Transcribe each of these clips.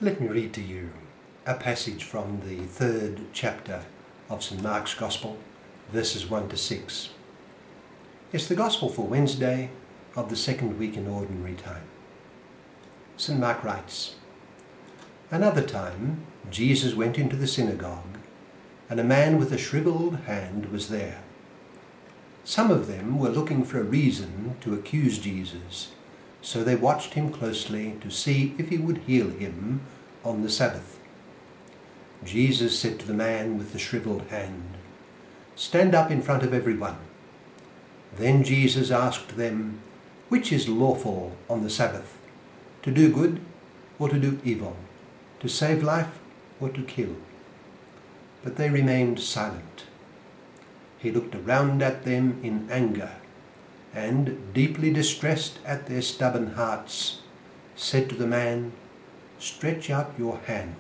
Let me read to you a passage from the 3rd chapter of St. Mark's Gospel, verses 1 to 6. It's the Gospel for Wednesday of the second week in Ordinary Time. St. Mark writes, "Another time Jesus went into the synagogue, and a man with a shriveled hand was there. Some of them were looking for a reason to accuse Jesus, so they watched him closely to see if he would heal him on the Sabbath. Jesus said to the man with the shriveled hand, 'Stand up in front of everyone.' Then Jesus asked them, 'Which is lawful on the Sabbath, to do good or to do evil, to save life or to kill?' But they remained silent. He looked around at them in anger, and, deeply distressed at their stubborn hearts, said to the man, 'Stretch out your hand.'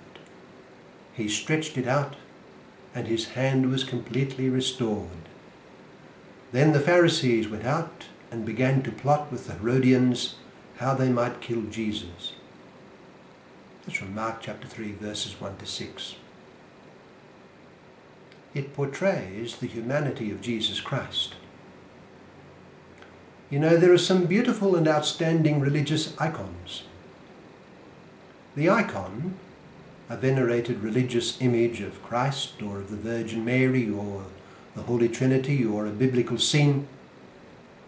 He stretched it out, and his hand was completely restored. Then the Pharisees went out and began to plot with the Herodians how they might kill Jesus." That's from Mark chapter 3, verses 1 to 6. It portrays the humanity of Jesus Christ. You know, there are some beautiful and outstanding religious icons. The icon, a venerated religious image of Christ or of the Virgin Mary or the Holy Trinity or a biblical scene,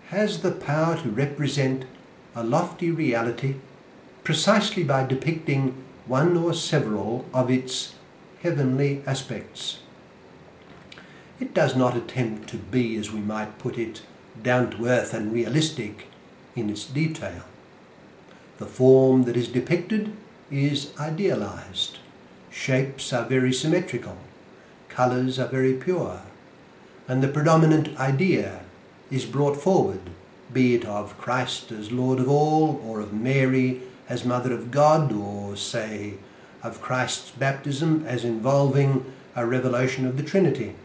has the power to represent a lofty reality precisely by depicting one or several of its heavenly aspects. It does not attempt to be, as we might put it, down to earth and realistic in its detail. The form that is depicted is idealized. Shapes are very symmetrical. Colours are very pure. And the predominant idea is brought forward, be it of Christ as Lord of all, or of Mary as Mother of God, or, say, of Christ's baptism as involving a revelation of the Trinity.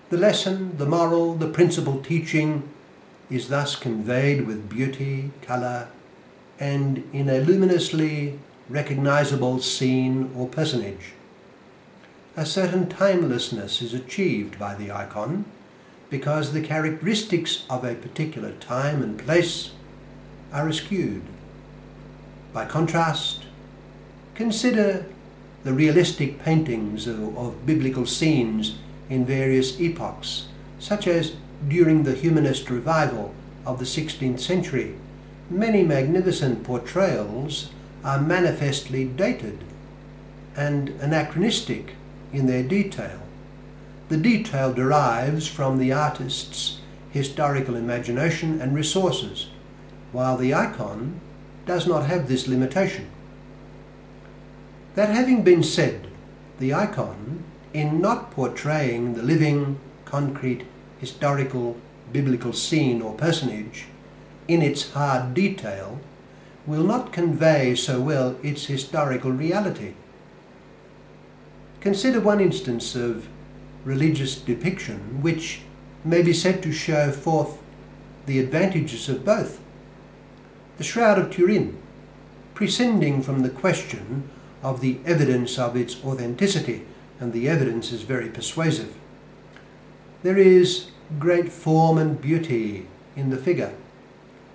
The lesson, the moral, the principal teaching is thus conveyed with beauty, colour, and in a luminously recognizable scene or personage. A certain timelessness is achieved by the icon because the characteristics of a particular time and place are eschewed. By contrast, consider the realistic paintings of biblical scenes in various epochs, such as during the humanist revival of the 16th century. Many magnificent portrayals are manifestly dated and anachronistic in their detail. The detail derives from the artist's historical imagination and resources, while the icon does not have this limitation. That having been said, the icon, in not portraying the living, concrete, historical, biblical scene or personage in its hard detail, will not convey so well its historical reality. Consider one instance of religious depiction which may be said to show forth the advantages of both. The Shroud of Turin, prescinding from the question of the evidence of its authenticity, and the evidence is very persuasive. There is great form and beauty in the figure,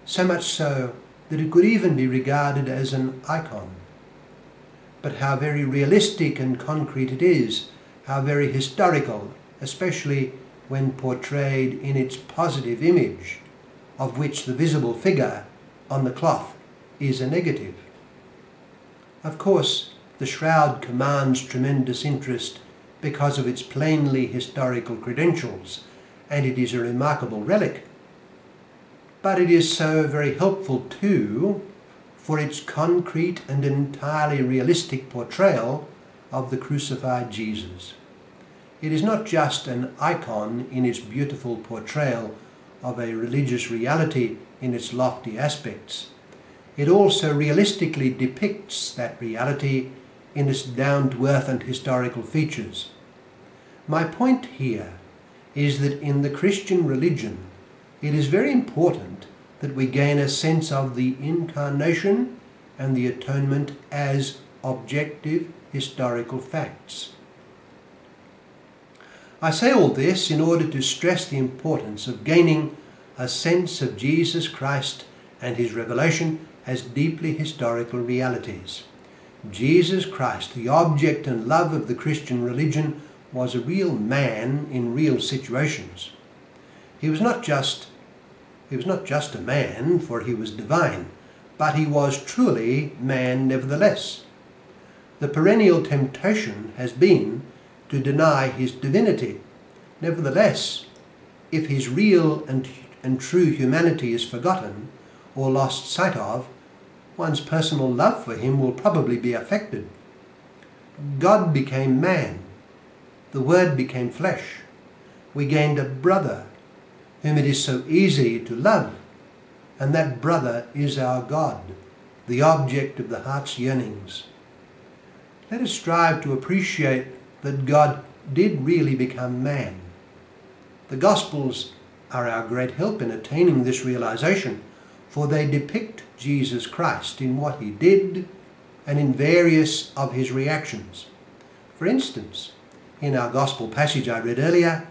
so much so that it could even be regarded as an icon. But how very realistic and concrete it is, how very historical, especially when portrayed in its positive image, of which the visible figure on the cloth is a negative. Of course, the shroud commands tremendous interest because of its plainly historical credentials, and it is a remarkable relic. But it is so very helpful too for its concrete and entirely realistic portrayal of the crucified Jesus. It is not just an icon in its beautiful portrayal of a religious reality in its lofty aspects. It also realistically depicts that reality in its down-to-earth and historical features. My point here is that in the Christian religion, it is very important that we gain a sense of the incarnation and the atonement as objective historical facts. I say all this in order to stress the importance of gaining a sense of Jesus Christ and his revelation as deeply historical realities. Jesus Christ, the object and love of the Christian religion, was a real man in real situations. He was not just a man, for he was divine, but he was truly man nevertheless. The perennial temptation has been to deny his divinity. Nevertheless, if his real and true humanity is forgotten or lost sight of, one's personal love for him will probably be affected. God became man. The Word became flesh. We gained a brother whom it is so easy to love, and that brother is our God, the object of the heart's yearnings. Let us strive to appreciate that God did really become man. The Gospels are our great help in attaining this realization, for they depict Jesus Christ in what he did and in various of his reactions. For instance, in our Gospel passage I read earlier,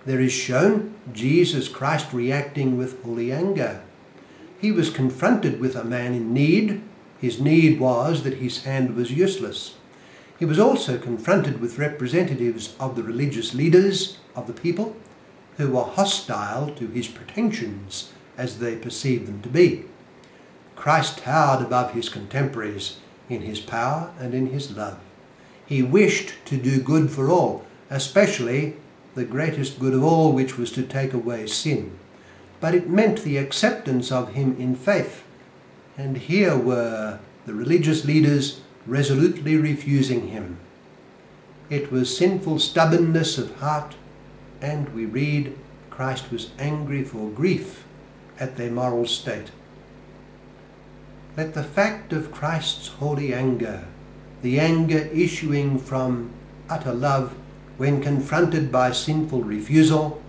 there is shown Jesus Christ reacting with holy anger. He was confronted with a man in need. His need was that his hand was useless. He was also confronted with representatives of the religious leaders of the people who were hostile to his pretensions as they perceived them to be. Christ towered above his contemporaries in his power and in his love. He wished to do good for all, especially the greatest good of all, which was to take away sin. But it meant the acceptance of him in faith. And here were the religious leaders resolutely refusing him. It was sinful stubbornness of heart, and we read Christ was angry for grief at their moral state. Let the fact of Christ's holy anger, the anger issuing from utter love when confronted by sinful refusal,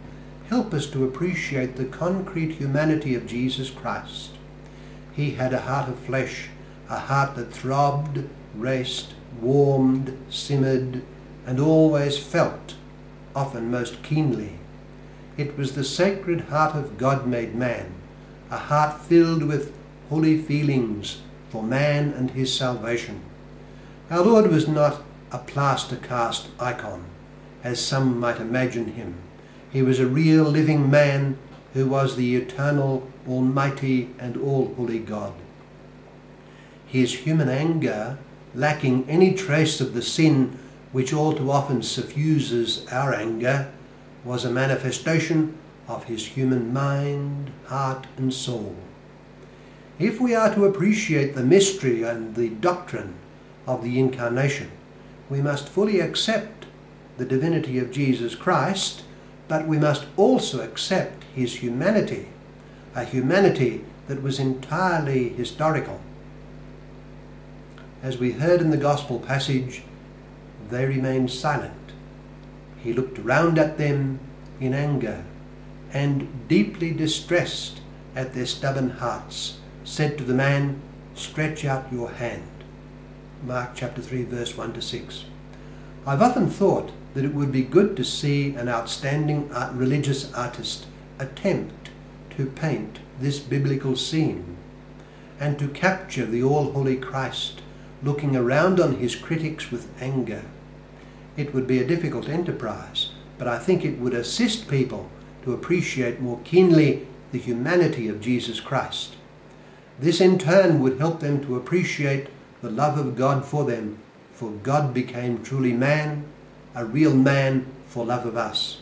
help us to appreciate the concrete humanity of Jesus Christ. He had a heart of flesh, a heart that throbbed, raced, warmed, simmered, and always felt, often most keenly. It was the sacred heart of God made man, a heart filled with holy feelings for man and his salvation. Our Lord was not a plaster-cast icon, as some might imagine him. He was a real living man who was the eternal, almighty, and all-holy God. His human anger, lacking any trace of the sin which all too often suffuses our anger, was a manifestation of his human mind, heart, and soul. If we are to appreciate the mystery and the doctrine of the Incarnation, we must fully accept the divinity of Jesus Christ, but we must also accept his humanity, a humanity that was entirely historical. As we heard in the Gospel passage, they remained silent. He looked around at them in anger and, deeply distressed at their stubborn hearts, said to the man, "Stretch out your hand." Mark chapter 3 verse 1 to 6. I've often thought that it would be good to see an outstanding religious artist attempt to paint this biblical scene and to capture the all-holy Christ looking around on his critics with anger. It would be a difficult enterprise, but I think it would assist people to appreciate more keenly the humanity of Jesus Christ. This in turn would help them to appreciate the love of God for them, for God became truly man, a real man for love of us.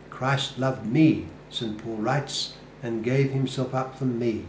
Christ loved me, St. Paul writes, and gave himself up for me.